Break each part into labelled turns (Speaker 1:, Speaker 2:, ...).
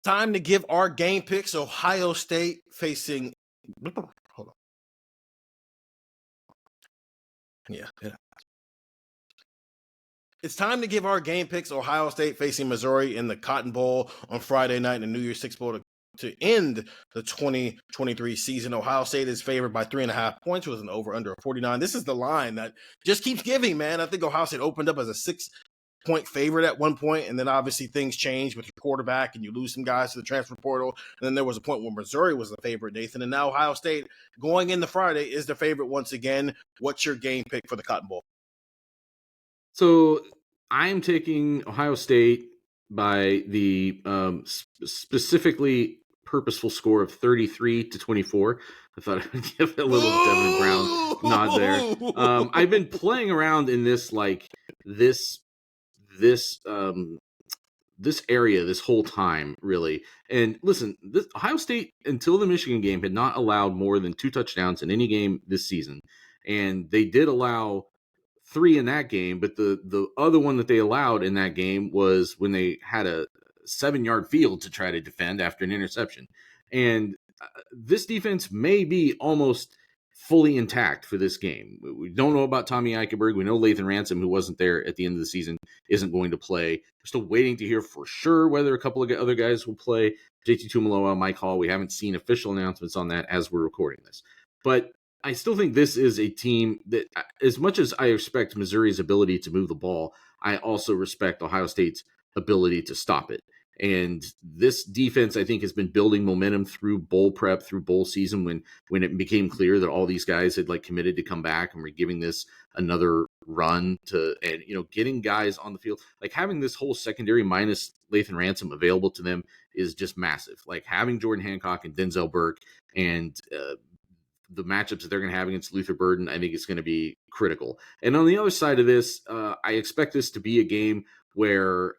Speaker 1: Time to give our game picks. Ohio State facing. Hold on. Yeah. It's time to give our game picks. Ohio State facing Missouri in the Cotton Bowl on Friday night and the New Year's Six Bowl to end the 2023 season. Ohio State is favored by 3.5 points with an over-under of 49. This is the line that just keeps giving, man. I think Ohio State opened up as a 6-point favorite at one point, and then obviously things change with your quarterback, and you lose some guys to the transfer portal. And then there was a point where Missouri was the favorite, Nathan, and now Ohio State going into Friday is the favorite once again. What's your game pick for the Cotton Bowl?
Speaker 2: So I'm taking Ohio State by the specifically purposeful score of 33-24. I thought I would give a little Devin Brown nod there. I've been playing around in this this area this whole time, really. And listen, this Ohio State, until the Michigan game, had not allowed more than 2 touchdowns in any game this season. And they did allow 3 in that game, but the other one that they allowed in that game was when they had a 7-yard field to try to defend after an interception. And this defense may be almost fully intact for this game. We don't know about Tommy Eichenberg. We know Lathan Ransom, who wasn't there at the end of the season, isn't going to play. We're still waiting to hear for sure whether a couple of other guys will play. JT Tuimoloau, Mike Hall. We haven't seen official announcements on that as we're recording this. But I still think this is a team that, as much as I respect Missouri's ability to move the ball, I also respect Ohio State's ability to stop it. And this defense, I think, has been building momentum through bowl prep, through bowl season, when it became clear that all these guys had committed to come back, and we're giving this another run and getting guys on the field. Having this whole secondary minus Lathan Ransom available to them is just massive. Having Jordan Hancock and Denzel Burke and the matchups that they're going to have against Luther Burden, I think it's going to be critical. And on the other side of this, I expect this to be a game where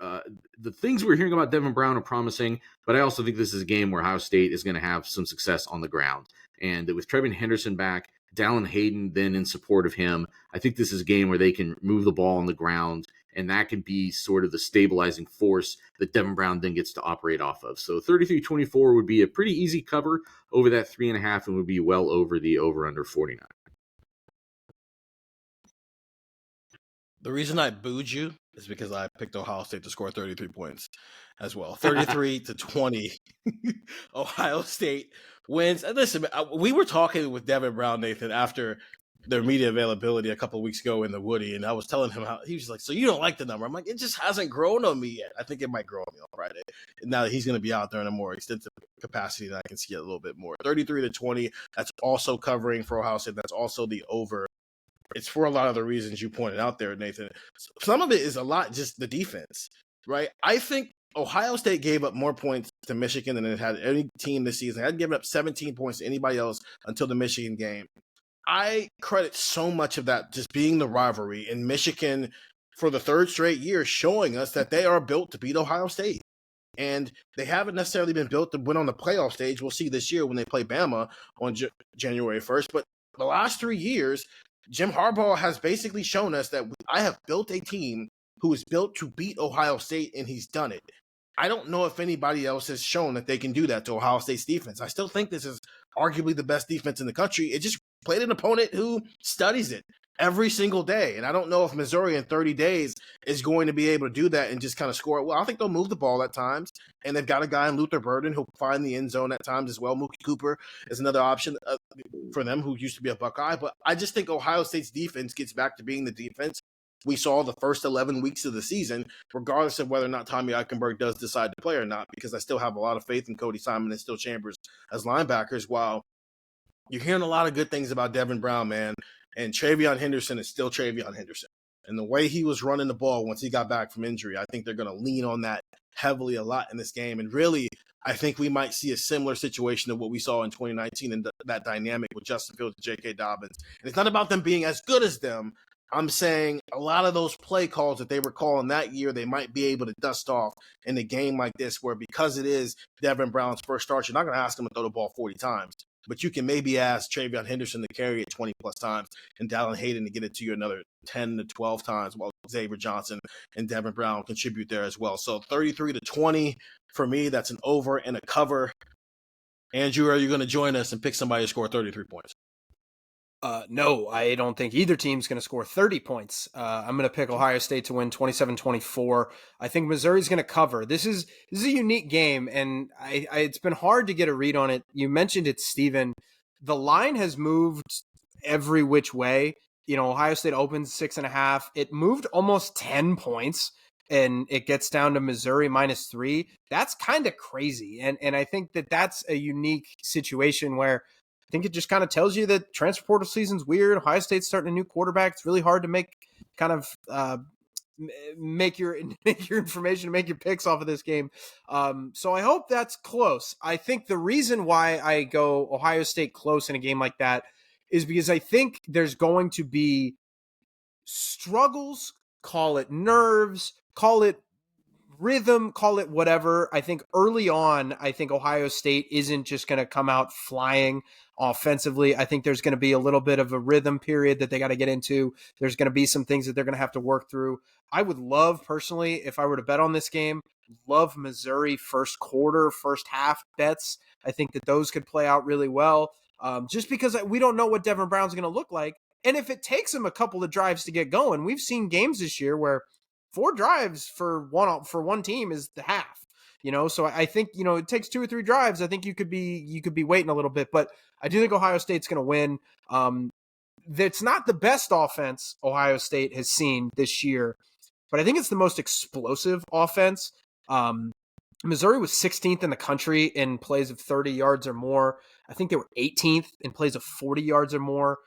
Speaker 2: the things we're hearing about Devin Brown are promising, but I also think this is a game where Ohio State is going to have some success on the ground. And with Trevin Henderson back, Dallin Hayden then in support of him, I think this is a game where they can move the ball on the ground, and that can be sort of the stabilizing force that Devin Brown then gets to operate off of. So 33-24 would be a pretty easy cover over that 3.5 and would be well over the over-under 49.
Speaker 1: The reason I booed you is because I picked Ohio State to score 33 points as well. 33-20. Ohio State wins. And listen, we were talking with Devin Brown, Nathan, after their media availability a couple of weeks ago in the Woody, and I was telling him how he was like, so you don't like the number? I'm like, it just hasn't grown on me yet. I think it might grow on me on Friday. And now that he's going to be out there in a more extensive capacity, that I can see it a little bit more. 33-20. That's also covering for Ohio State. That's also the over. It's for a lot of the reasons you pointed out there, Nathan. Some of it is a lot just the defense, right? I think Ohio State gave up more points to Michigan than it had any team this season. It hadn't given up 17 points to anybody else until the Michigan game. I credit so much of that just being the rivalry, and Michigan for the 3rd straight year showing us that they are built to beat Ohio State. And they haven't necessarily been built to win on the playoff stage. We'll see this year when they play Bama on January 1st. But the last 3 years, Jim Harbaugh has basically shown us that I have built a team who is built to beat Ohio State, and he's done it. I don't know if anybody else has shown that they can do that to Ohio State's defense. I still think this is arguably the best defense in the country. It just played an opponent who studies it every single day. And I don't know if Missouri in 30 days is going to be able to do that and just kind of score it. Well, I think they'll move the ball at times. And they've got a guy in Luther Burden who'll find the end zone at times as well. Mookie Cooper is another option for them, who used to be a Buckeye. But I just think Ohio State's defense gets back to being the defense we saw the first 11 weeks of the season, regardless of whether or not Tommy Eichenberg does decide to play or not, because I still have a lot of faith in Cody Simon and Still Chambers as linebackers. While you're hearing a lot of good things about Devin Brown, man, and Travion Henderson is still Travion Henderson. And the way he was running the ball once he got back from injury, I think they're going to lean on that heavily a lot in this game. And really, I think we might see a similar situation to what we saw in 2019 and that dynamic with Justin Fields and J.K. Dobbins. And it's not about them being as good as them. I'm saying a lot of those play calls that they were calling that year, they might be able to dust off in a game like this, where because it is Devin Brown's first start, you're not going to ask him to throw the ball 40 times. but you can maybe ask Travion Henderson to carry it 20 plus times and Dallin Hayden to get it to you another 10 to 12 times while Xavier Johnson and Devin Brown contribute there as well. So 33 to 20 for me, that's an over and a cover. Andrew, are you going to join us and pick somebody to score 33 points?
Speaker 3: No, I don't think either team's going to score 30 points. I'm going to pick Ohio State to win 27-24. I think Missouri's going to cover. This is a unique game, and it's been hard to get a read on it. You mentioned it, Steven. The line has moved every which way. Ohio State opens 6.5. It moved almost 10 points, and it gets down to Missouri -3. That's kind of crazy, and I think that's a unique situation where I think it just kind of tells you that transfer portal season's weird. Ohio State's starting a new quarterback. It's really hard to make make your information, make your picks off of this game. So I hope that's close. I think the reason why I go Ohio State close in a game like that is because I think there's going to be struggles, call it nerves, call it rhythm, call it whatever. I think early on, Ohio State isn't just going to come out flying offensively. I think there's going to be a little bit of a rhythm period that they got to get into. There's going to be some things that they're going to have to work through. I would love, personally, if I were to bet on this game, love Missouri first quarter, first half bets. I think that those could play out really well, just because we don't know what Devin Brown's going to look like. And if it takes him a couple of drives to get going, we've seen games this year where 4 drives for one team is the half, so I think, it takes 2 or 3 drives. I think you could be waiting a little bit, but I do think Ohio State's going to win. That's not the best offense Ohio State has seen this year, but I think it's the most explosive offense. Missouri was 16th in the country in plays of 30 yards or more. I think they were 18th in plays of 40 yards or more.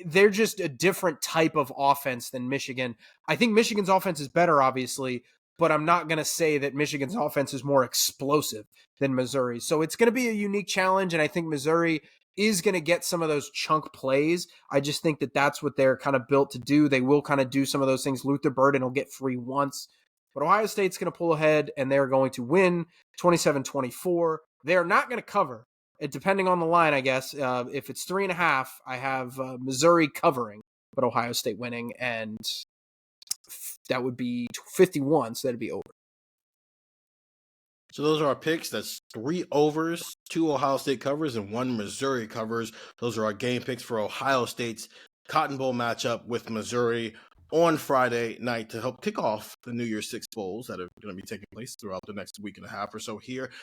Speaker 3: They're just a different type of offense than Michigan. I think Michigan's offense is better, obviously, but I'm not going to say that Michigan's offense is more explosive than Missouri. So it's going to be a unique challenge, and I think Missouri is going to get some of those chunk plays. I just think that that's what they're kind of built to do. They will kind of do some of those things. Luther Burden will get free once. But Ohio State's going to pull ahead, and they're going to win 27-24. They're not going to cover. Depending on the line, I guess, if it's 3.5, I have Missouri covering, but Ohio State winning, and that would be 51, so that'd be over.
Speaker 1: So those are our picks. That's 3 overs, 2 Ohio State covers, and 1 Missouri covers. Those are our game picks for Ohio State's Cotton Bowl matchup with Missouri on Friday night to help kick off the New Year's Six Bowls that are going to be taking place throughout the next week and a half or so here